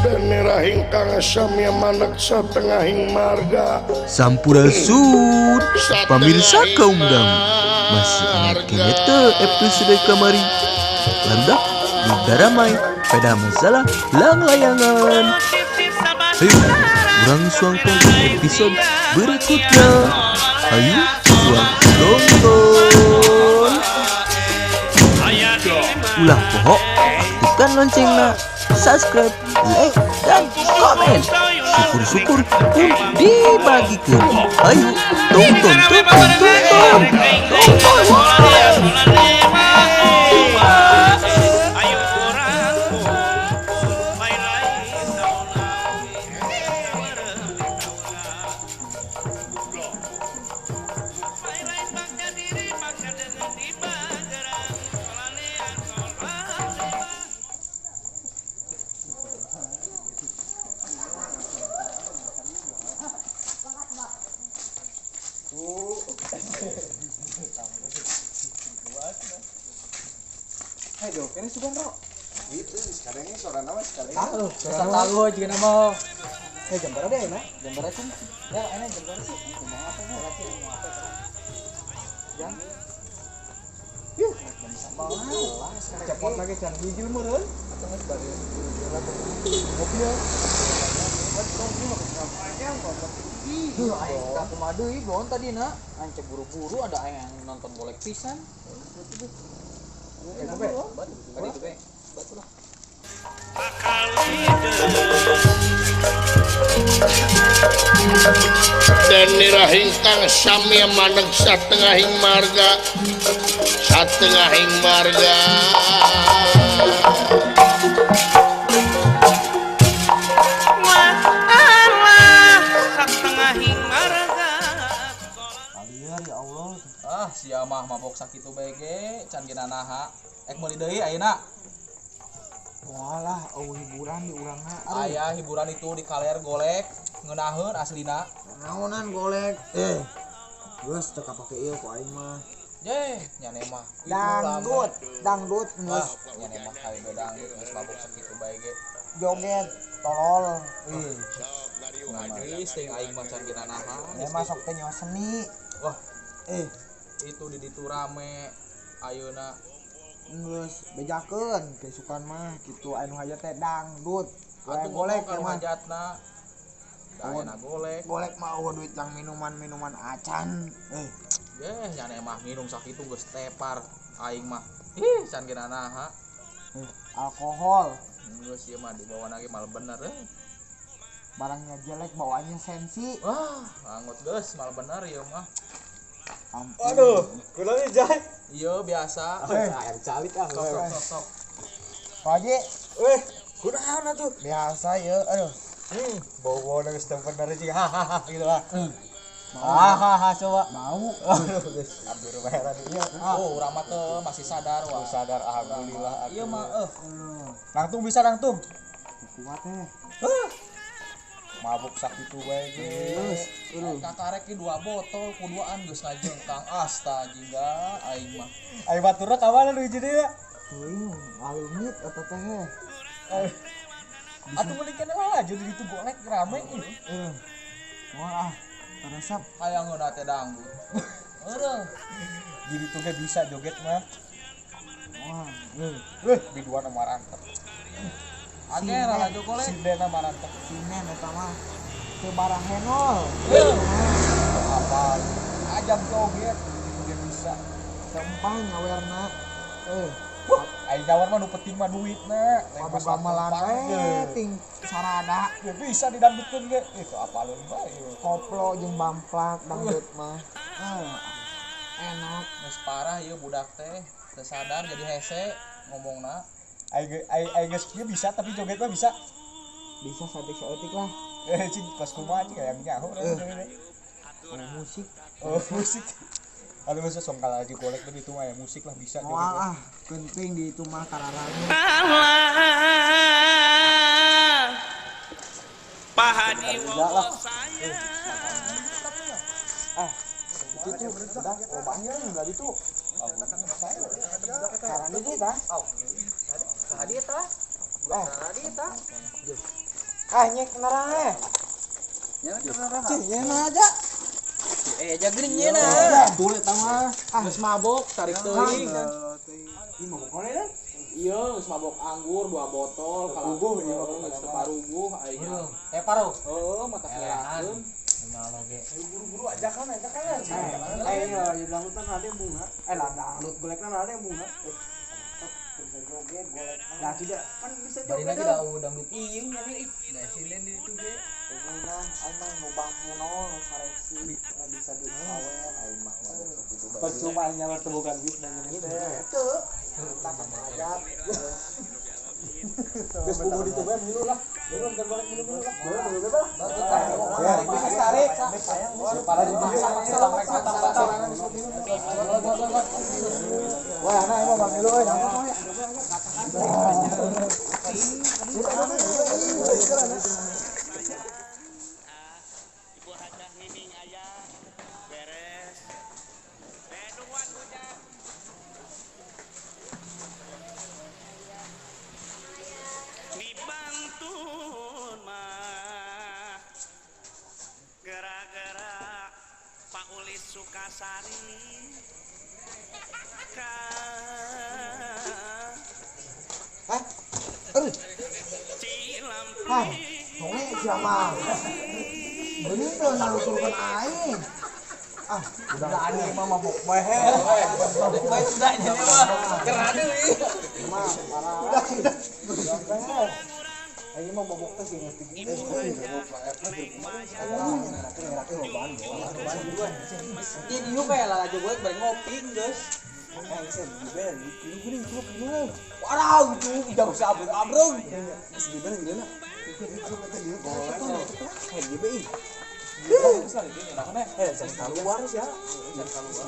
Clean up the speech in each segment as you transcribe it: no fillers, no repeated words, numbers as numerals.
Rahing Kang Samya manak satengahing marga Sampurasun pemirsa kaum dangu, masih ingat kene teu episode kamari landak di Daramai pada masalah lang layangan. Ayo urang suangkan episode berikutnya. Ayo suang nonton. Ulah pohok aktifkan loncengna, subscribe, like, dan komen. Syukur-syukur pun dibagikan. Ayo tonton. Ayo, kene sugan bro. Itu sekarang ini suara nama sekali. Halo, saya tahu juga nama. Jam berapa deh, nak? Jam berapa sih? Ya, ini jam berapa sih? Mau apa nih? Lagi mau apa? Jam. Yuk, jam sama lah. Cepat lagi jam 7 meureun. Atau geus bari. Mobil. Duh, aing tak kumaha deui bon tadi na. Aing cek buru-buru ada aing yang nonton golek pisan. Deni Rahing Kang Samya manak satengahing marga Aliar ya Allah. Sia mah mabok sakitu bae ge can geuna naha. Ek meuli deui ayeuna. Walah, hiburan di urangna. Aya hiburan itu di kaler golek ngeunaheun aslina. Naonan golek. Geus teu kapake ieu ku aing mah. Jeh, nyane mah. Dangdut Geus nyane mah kae dangdut geus mabok sakitu bae ge. joget tolol. Ngagis ting aing mah can geuna naha. Masuk teh nyawa seni. Wah, itu di ditu rame ayeuna. Geus bejakeun kesukaan mah kitu anu hajat teh dangdut. Atuh Golek ka mah. hajatna. Dayana golek. Golek mah duit lang minuman acan. Nyane mah minum sakitu geus tepar aing mah. Can geuna naha. Alkohol. Geus ieu mah dibawana ge mal bener Barangnya jelek bawaannya sensi. Wah, angut geus mal bener ieu mah. Ampun. Aduh, kulangnya jahit. Iya biasa. Air calit ah. Sok. Pak Haji, Weh, kunaon atuh? biasa ya. Aduh. Bau-bau geus teu bener sih. Hahaha gitu lah. Hahaha coba. Mau. Aduh, geus abdur bayaran ieu. Urang mah teu masih sadar wah. Sadar alhamdulillah. Ieu mah Nangtung bisa nangtung. Kuat teh. Mabuk sakitu bae ge. kakarek ki 2 botol kuduaan geus ngajengkang asta jingga aing mah. Ayo baturna ka mana nu hiji deui ya? Teuing ngalungit eta teh. Atuh meuli keneh aja di ditu golek rame ini. Wah, resep. Hayangeuna teh dangdut. Heureuh. Di ditu ge bisa joget mah. Wah, Biduan mah marantep. Age rahajo golek. Sindena marantep. sinen eta mah. Teu barang henol. Apa? Ajam joget di ditu ge bisa. Sempah nyawerna. Aing nawar mah nu penting mah duitna. Padu gamelan we ting sarada. Ya bisa didangdutkeun ge. Itu apaleun bae. Koplo jeung bamplak dangdut mah. Enak. Geus parah ieu budak teh teu sadar jadi hese ngomongna. Aing geus kieu bisa tapi joget mah bisa. Bisa saeutik lah. Cing pas kumaha cing aya nyaho. Musik. Oh, musik. Aduh masa songkal aja golek begitu mah ya musik lah bisa joget. Wah, penting di itu mah kararanya. Pahadi lah. Itu tuh udah banyak enggak itu. Karena ini tah. Hadi eta. Hadi eta. Nyek kenara. Nyek aja. Jagerin nya na. Tulis tama. Geus mabok tarik teuing. Iya, geus mabok anggur 2 botol, kalangkuh geus separuh aing. Paruh. Heeh, mata kelakeun. Buru-buru ajakan. Ayo bilang hutan ada yang bunga. Lah dangdut golekna ada yang bunga. Bisa joget golek. Nah, tidak kan bisa Bari joget. lagi da udang dipiung nya nih. Da sinen di ditu ge. Nah, aing mah ngobah nol sareksi bisa disawer aing mah gitu. Percuma nyawa temukan bis nanya Itu. Tak aja. Geus kudu dituba milu lah. Milu dan balik milu lah. Boleh lah. Tarik. Para di Wah, anak emang bang milu euy. Ibu hadah nining ayah beres. Beduan hujan. Dibantun mah gara-gara Pak Ulis Sukasari Songe siapa? Bener tuh nalusurkan aing. Udah ada mah mabok bae. Mabok bae udah jadi mah. Keren deui. Mah parah. Udah. Aing mah mabok teh sing ngerti. Ini dieu kayak lah aja gue bareng ngopi geus. Waduh, itu jauh sabun abrung. Keluar sih ya.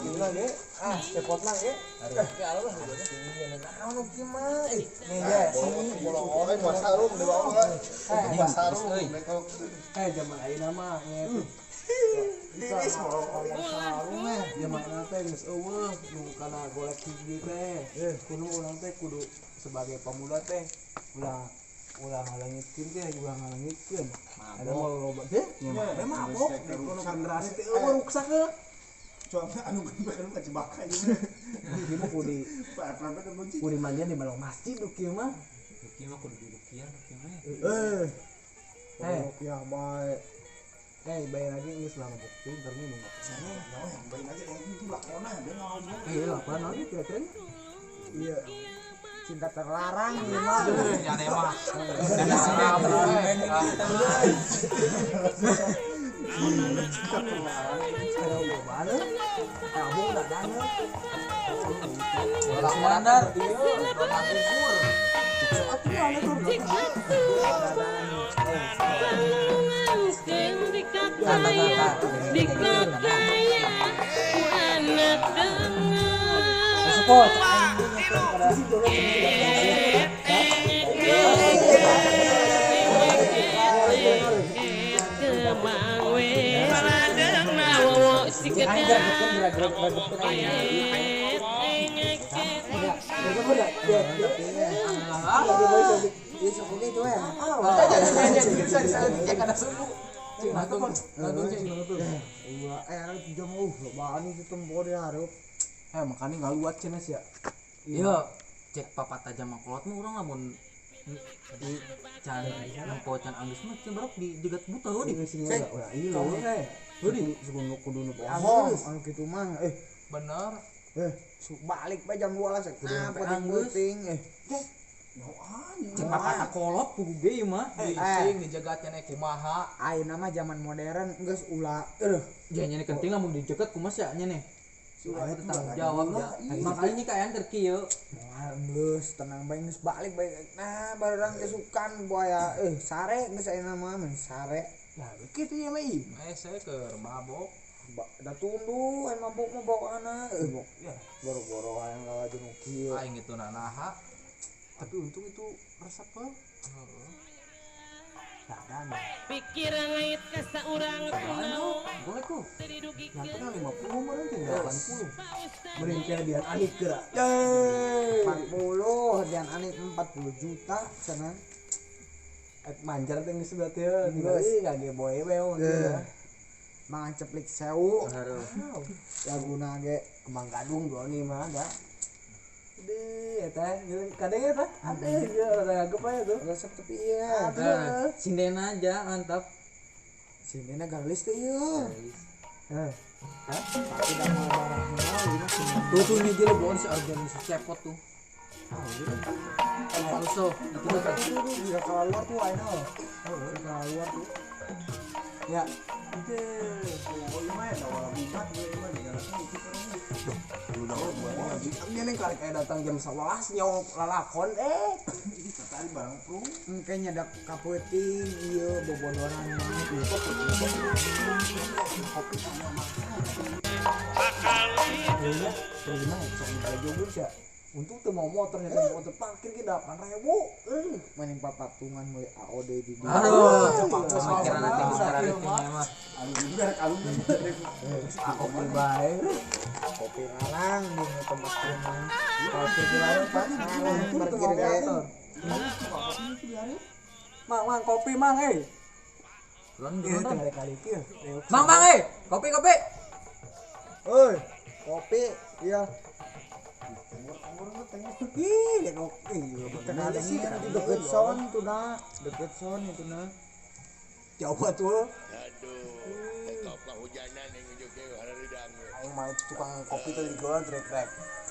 Gimana ge? Cepot nang ge. Anu gimana? Nih ya, sini bolong masarung di bawah. Masarung. Zaman ayeuna mah zaman teh geus eueuh nu kana golek hiji teh. Kudu urang teh kudu sebagai pemuda teh ulah ngalangitkeun teh ulah ngalangitkeun. Ada mau loba teh nya mabok kono generasi teh eueuh ruksak ge. Coba anu kan kecebaka ieu. Ieu mah kudu mandian di balong masjid kieu mah. Kieu mah kudu duduk kieu mah. Ya bae. Bayar lagi geus lama bukti terminum. Bayar lagi itu lakona dia ngomong. Lakona lagi kira-kira. Iya. Cinta terlarang ini mah. Nyane mah. Kamu udah dana. Orang mandar dia orang kubur. Support. Makanya nggak luat cenas ya. Iya, cek papat aja makolot mah urang lamun di can nempo can anggeus mah can barok di jegat buta heuh di. Iya loh. Heuh suku kudu nu anu kitu mah Bener. balik bae jam 12 penting Cek papat kolot kudu ge mah di dijegatnya naik kumaha. ayeuna mah zaman modern geus ulah Janya nih penting lamun dijegat kumaha sia nya nih. Sudah tanggung jawab ya. Makanya ini kayak antar kieu. Geus tenang bae geus balik bae. Nah, barang kesukan buaya sare geus ayeuna mah men sare. Ya kitu ya mah ieu. Saya keur mabok. Da tunduh aya mabok mah bawaana. Ya, boro-boro aya ngalajeun kieu. Aing itu naha. Tapi untung itu resep mah. Pikiran ngait ka saurang kunaon Boleh kok. teu dugikeun Yang pernah 50 mah nanti 80. Mending kayak Dian Anik geura. 40 Dian Anik 40 juta sana. manjar teh geus berarti geus gage boy we mangan ceplik sewu laguna ge kembang gadung dua nih mah ada deh teh kadang ya teh ada ya agak apa ya tuh resep tapi iya Sindena aja mantap. sini galis tuh iya tapi dah mau barang Tuh nih dia lebon si organisasi cepot tuh. Palsu. Itu kan bisa keluar luar tuh ayo keluar luar tuh ya itu oh lumayan dah walau buat gue mah di jalan itu lu dah buat dia nih kali kayak datang jam 11 nyawa lalakon tadi barang pru kayaknya ada kaputing iya bobodoran mah ieu kopi sama ya terima sok jogur ya untuk tuh mau motor nyata motor parkir kita 8.000 mainin papatungan mulai AOD di dia aduh, pemikiran nanti secara ritmenya mah. kopi baik kopi larang di tempat rumah kopi larang pas parkir motor mang kopi mang ini tinggal kali kieu Mang, kopi. oi kopi iya ih ya kopi kenal sih di deket son tuh nah deket son itu nah coba tuh Aduh, kehujanan yang ujung ke hareudang. aing mah tukang kopi tuh di golan trek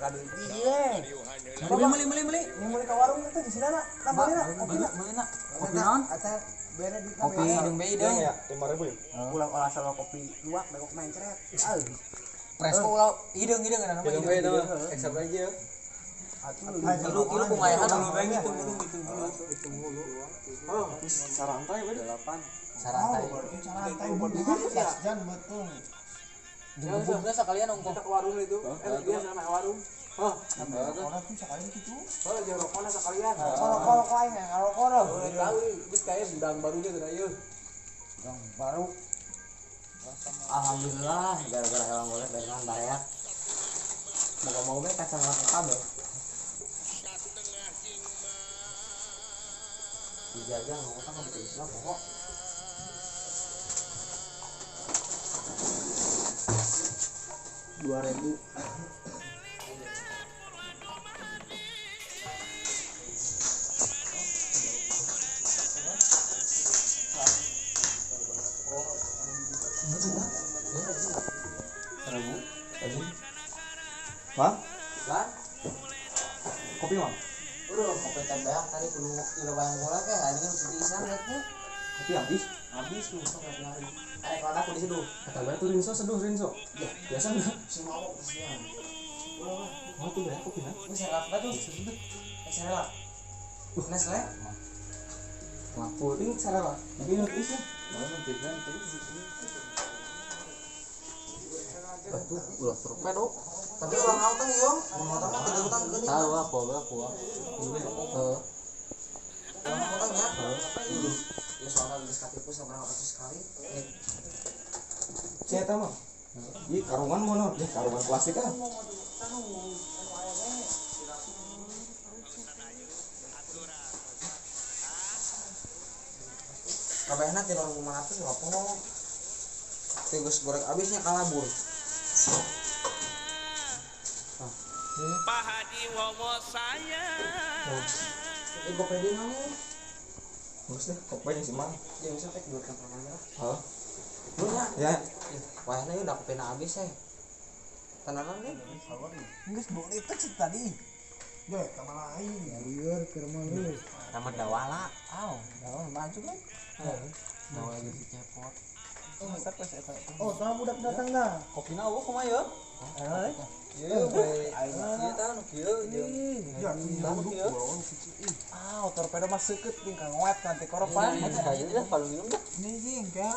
kali iya Beli. yang beli ke warung itu di sana tambahnya kopi nak Kopi naon? asa bere di Kopi hidung bayi dong. ya 5.000 ya pulang olah sama kopi luwak begok mencret Presko ulah hidung kan nama hidung bayi itu eksak aja Lu kumayahan itu mulu sarantai beda 8 sarantai. Jemputnya sekalian ongkong ke warung itu dia sama warung orang tuh sekalian gitu kalau jangan rokoknya sekalian kalau lain ya kalau tahu bis kayak gudang barunya tuh ayo gudang baru Alhamdulillah gara-gara hewan boleh dengan bayak. Mau kacang kabel. Dijaga nggak usah nggak bisa pokok. $2.000 Hah? Kan? Kopi mah? Udah kopi tembak tadi perlu kilo bayang bola kayak hari ini mesti diisian liatnya. Kopi habis? Habis lu sok kayak hari. Kalau aku di situ. Kata gue tuh Rinso seduh Rinso. Ya, Biasa enggak? semua mau kesian. Oh tuh banyak kopi kan? Ini saya apa tuh? Saya lah. Nestle. Lampu ini cara lah. Tapi nanti sih. Nanti kan terus. Tuh, ulah torpedo. Tapi orang autang yo, orang autang mah tidak utang geuning. Tahu aku. Orang autang ya. Ya soalnya geus katipu sabarang ratus sekali. Saya tahu mah. Ih, karungan mono. Ya karungan plastik kan. Kabehna 3.500 enggak apa. Geus goreng habisnya kalabur. Pak Haji Wowo saya. Ini kopi di mana? Bagus deh, kopinya sih mang. Jangan sampai buat kamera. Hah? Lu nya. Ya. Wahna udah kopina habis Tenanan deh. geus boleh itu cik tadi ya kamar lain lieur ke rumah lu Tamat dawala. Dawala maju kan? Dawala jadi cepot. oh tahu budak datang dah Kopina eueuh kumaha ya? Ieu bae ieu tah nu kieu ya torpedo mah seukeut jeung ka ngoet nanti koropan Kayu dah kalau minum dah. ini jeung ka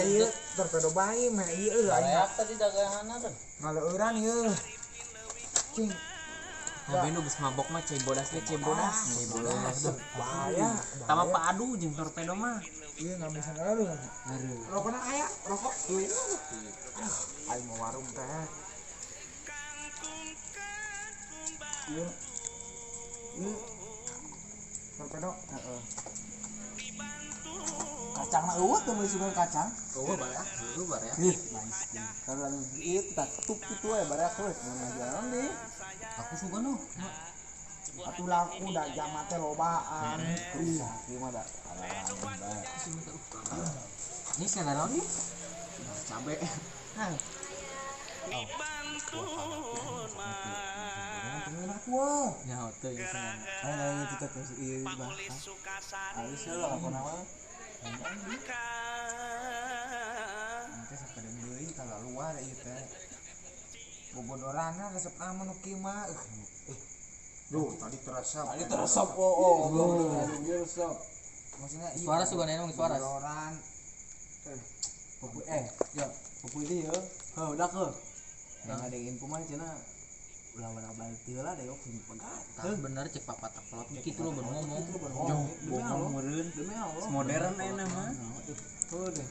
ieu torpedo bae mah ieu Kayak tadi daganganna teh. ngaleueuran ieu cing Tapi nu geus mabok mah cebodas ge cebodas. bahaya Tama padu jeung torpedo mah. ieu nggak bisa ngaruh rokokna aya rokok tuh aing mau warung teh ieu torpedo kacang na eueuh teu meuli sugan kacang. Oh, barak. Lu barak. Ih, karena ieu tak ketuk kitu we barak we ngajaran deui. Aku suka nu. Atuh laku da jama teh lobaan. Ieu mah da. Ini sekarang nih. Cabe. Hang. Ya, tuh ya senang. Ayo kita terus ieu bah. Ayo selo apa nama? Nanti sakedeng deui kalau luar ieu teh. Bobodorana resep nama nu kieu mah. Duh, tadi teresap. Tadi teresap teresap. Maksudnya Suara suka nenong suara. Bobodoran. Ya, pupu ini ya. Udah ke. Yang ada info mah cenah ulah balik teu lah da yok sini pegat. Tah bener cek papa taplot kitu lo bener ngomong. Bohong meureun demi Allah. Modern enak mah. Tuh deh.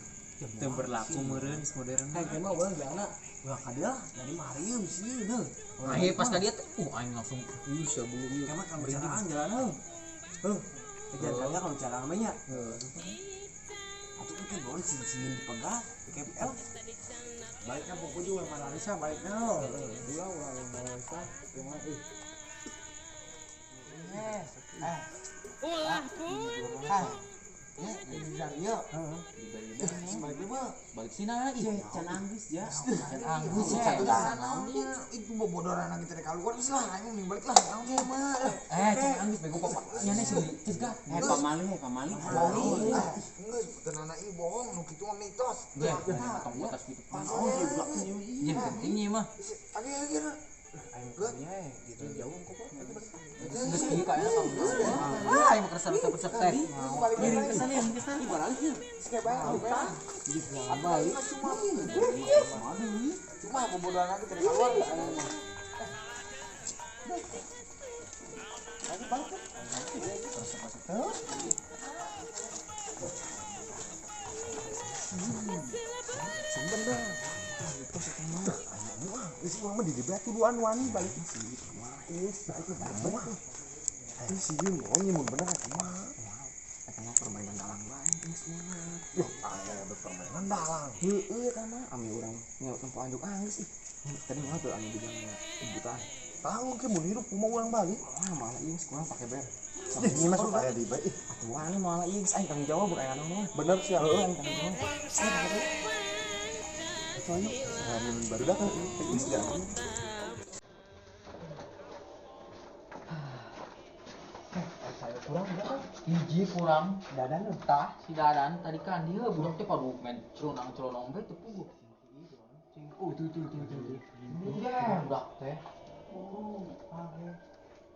Teu berlaku meureun modern. Kayak mah urang jana. Wah kadia dari Mariam sih deul. Ayo pas tadi aing langsung sebelum ieu. Kayak mah kan bercaraan jalan. Jangan kaya kalau cara namanya. Atau kan boleh sini dipegat. KPL. Baiknya pokoknya juga mana Lisa baiknya loh. Dia ulah Lisa cuma Ulah pun. Ini Zaria. Sebagai mah Balik sini lagi. can Anggis ya. Can Anggis ya. Satu itu bobodoran kita teh keluar bisa lah anjing balik lah anjing mah. Can Anggis bego papa. Nyane sih cegah. Pamali. Geus tenana ieu bohong nu kitu mah mitos. Ya, tong botas gitu. Ya pentingnya mah. Agi Gitu jauh kok. Geus ieu kayaknya kamu. Aing mau kerasa resep teh. Kirim ke sana baliknya. Kayak balik. Balik. cuma bobodoran kita teh keluar. Isi mama di debat duluan wani balik sih. Itu banget. Ini sih ngomongnya mun bener cuma katanya permainan dalang lain semua. Yo, ada permainan dalang. Heeh eta mah ame urang nyawa tempat anjuk Anggis sih. Tadi mah tuh anu dijangnya kebutuhan. Tahu ke mun hirup kumaha urang balik. Malah ieu kurang pakai ber. Ini masuk aya di bae. Atuh wani malah ieu aing tanggung jawab aya anu mah. Bener sih. Heeh aing tanggung jawab. Soalnya baru datang teknis jalan. Saya kurang berapa? Hiji kurang. Dadan Tah si Dadan tadi kan dia budak teh padu main celonang teh teu puguh. tuh. Iya, budak teh.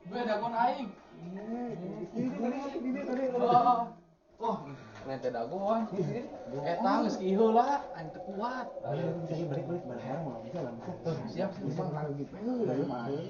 Beda kon aing. Wah, nete dagoan. Eta geus kieu lah, aing teu kuat. Balik mau jalan. Siap. Ayo balik.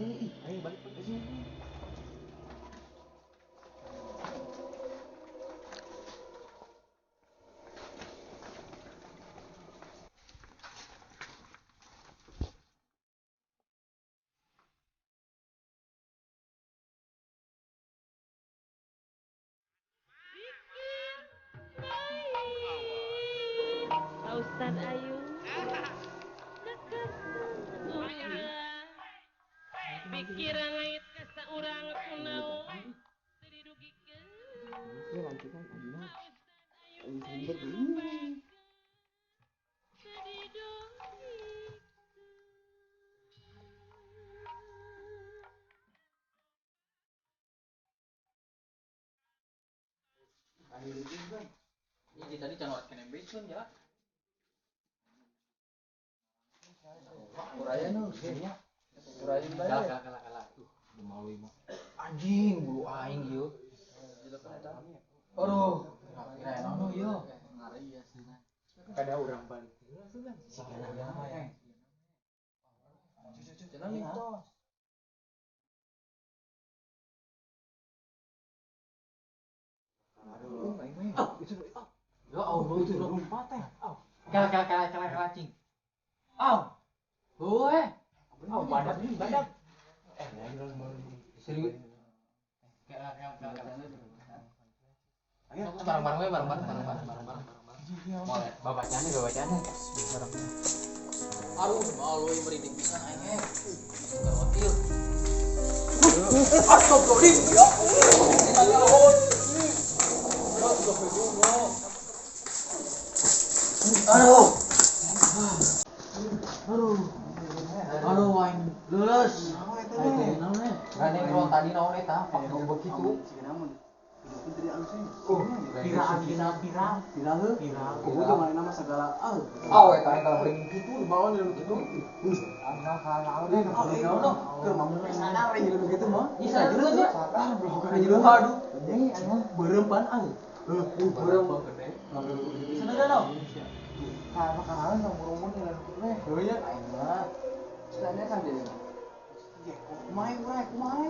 Ustaz Ayu pikiran langit ke saurang kunaon didugikeun Ini tadi can kene besun ya. Uraya nu, uraya Kalah. Mau mah. Anjing bulu aing ieu. Aduh, kira anu ieu. kada urang balik. Cenah mitos. Ya Allah itu lompat teh. Kalah cing. Heueh. Badak. Serius. Kayak bareng-bareng. Babacane. Aduh, mau lu yang merinding pisan aing. Karotil. Astagfirullahaladzim. Ya Allah. Aduh, aing lulus. Aing naon nih? Gane kalau tadi naon eta? Pakdo begitu. Pirang. Kudu jangan nama segala Eta kalau bering gitu di bawah nih gitu. Keur mamun sana we jeung begitu mah. Bisa juga aja. Aduh. Berempan Berem gede. Sana ada no. Makanan yang murumun dengan we. Heuh nya aing mah. Sana kan jadi. Kumaha?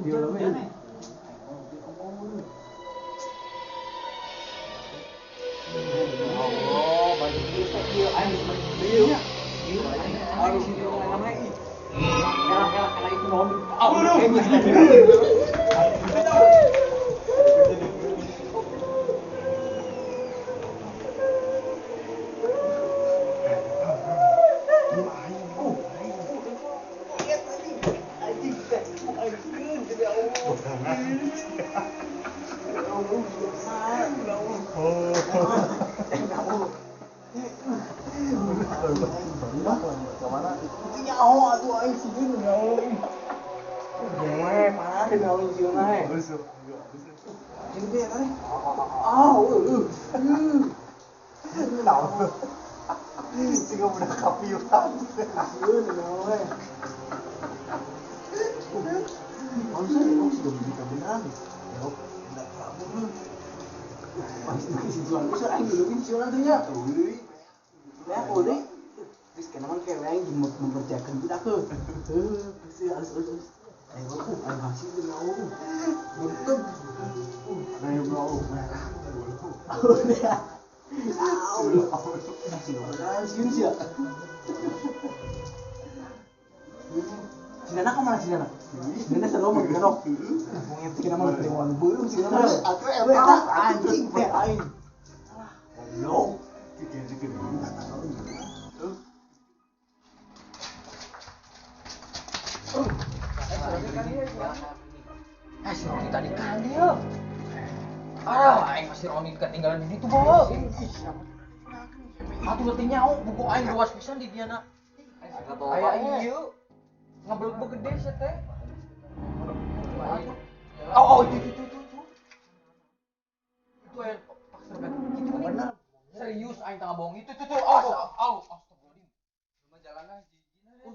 Dia leuwih. Allah, baju kita kieu aing dieu. Aduh, namanya ih. Kala itu mau. Memperjakan kita ke harus Sinana kemana Sinana? Sinana selalu menggerok. Mungkin kita mau lewat burung Sinana. Aku anjing teh aing. Lo, dikit-dikit. Si Roni tadi kan dia. Aing masih Roni ketinggalan di situ, Bos. Atuh leutik nyaho buku aing luas pisan di diana. Aya ieu. Ngeblek gede sih teh. Itu. Itu air paksa kan. Itu bener. Serius aing tengah bohong itu. Astagfirullahaladzim. Cuma jalannya jijina.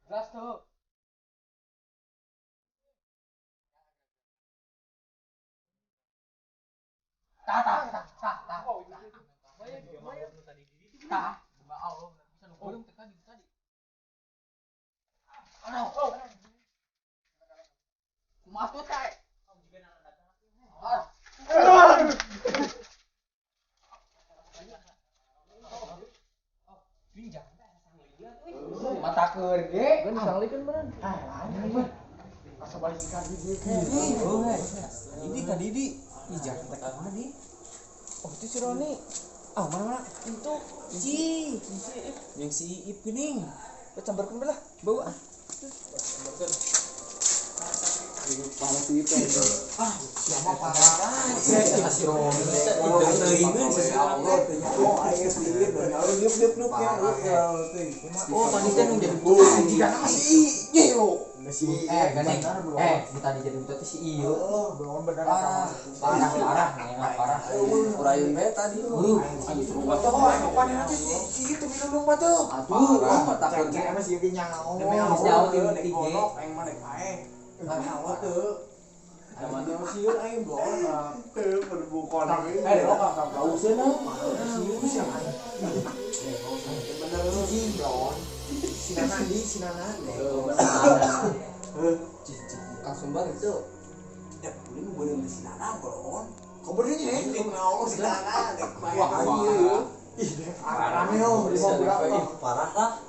Gas tuh. Masuk tay. Mata kerge, kan sanglikeun bener. Asa balikan di Didi ka Didi. Ijak teh ka mana di? Oh, itu si Roni. Mana? Itu si yang si Iip geuning. Cambarkeun belah, bawa. Cambarkeun. Para si Iip. Siapa parah? Si Roni. Teuingeun si Allah teh. Oh, aya si Iip. Liup ya. Oh, tadi teh nu jadi Jika si Ieu. Gani. Tadi jadi itu si Ieu. Belum bener Parah. Urayun bae tadi. Si itu minum mah tuh. Atuh, tak kerja emang si Ieu nyaho. Nyaho di tiga. Aing mah nek pae. Nyaho teu. Aman si Ieu aing blok. Teu berbukon. Kakak useuh si Ieu siapa? Bener si Bro. Sinana. Kang Sumbar itu. Ya, ini boleh di Sinana, Bro. Kau benernya ini mau Sinana. Wah, iya. Ih, rame yo, 5 berapa? Parah lah.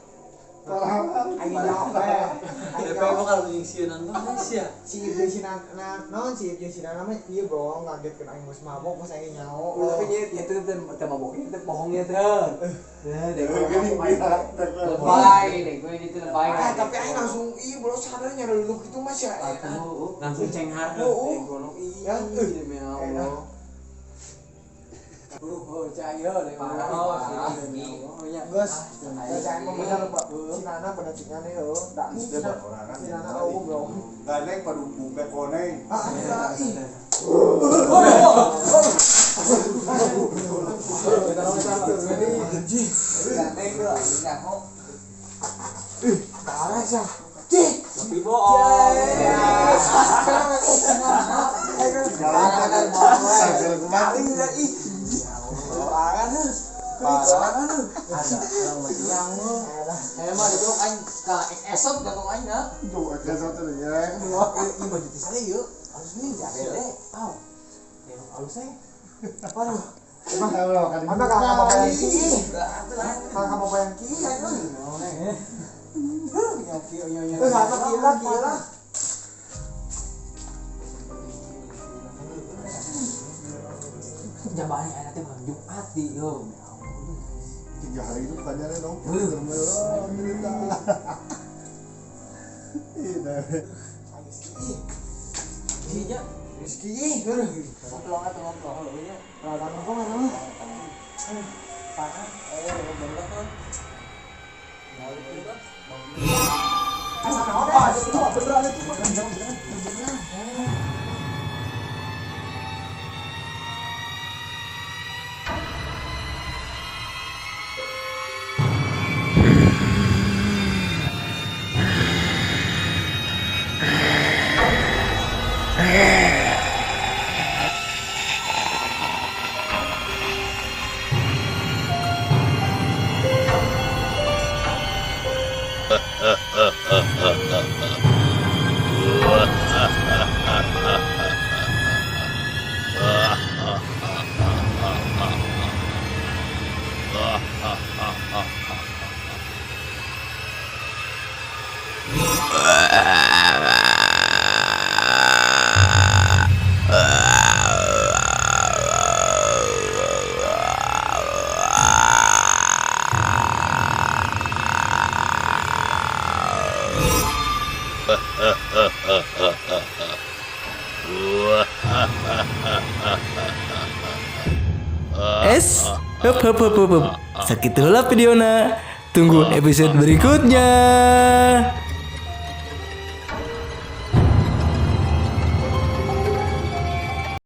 Aing jawab teh. Aing jawab kalau nyingsieunan teh sia. si Ibnu non si Ibnu Sinana mah ieu bro ngagetkeun aing geus mabok pas aing nyaho. Tapi itu teh maboknya teh bohongnya teh. Dek Lebay deh, gue itu lebay. tapi aing langsung ieu bro sadar nyareluk itu mah sia. Langsung cenghar. Gonong Ya, demi Allah. Cahaya deh. Geus, aing mah bener Pak. Sinana pada tinggal heuh. Da Sinana bro. Gandeng padupung teh koneng. Parah sih. Tapi bohong. Mati enggak ih. Emang itu kan ka esok datang aing na. Tuh, ada satu ya. Ini baju tisane yuk. Harus nih jadi. Au. Halus eh. Waduh. Apa kakak mau bayang ki? Kakak mau bayang ki ayo. Apa kira. Jabaan aing teh malam Jumat di yo. 3 hari itu tanyanya dong. Alhamdulillah. Iya. Rizki, Ngobrol atau ngobrol nya. Radang kok mana? Parah. Bentar kan. Apa? Itu beneran itu beneran. Hup. Sakit heula videona. Tunggu episode berikutnya.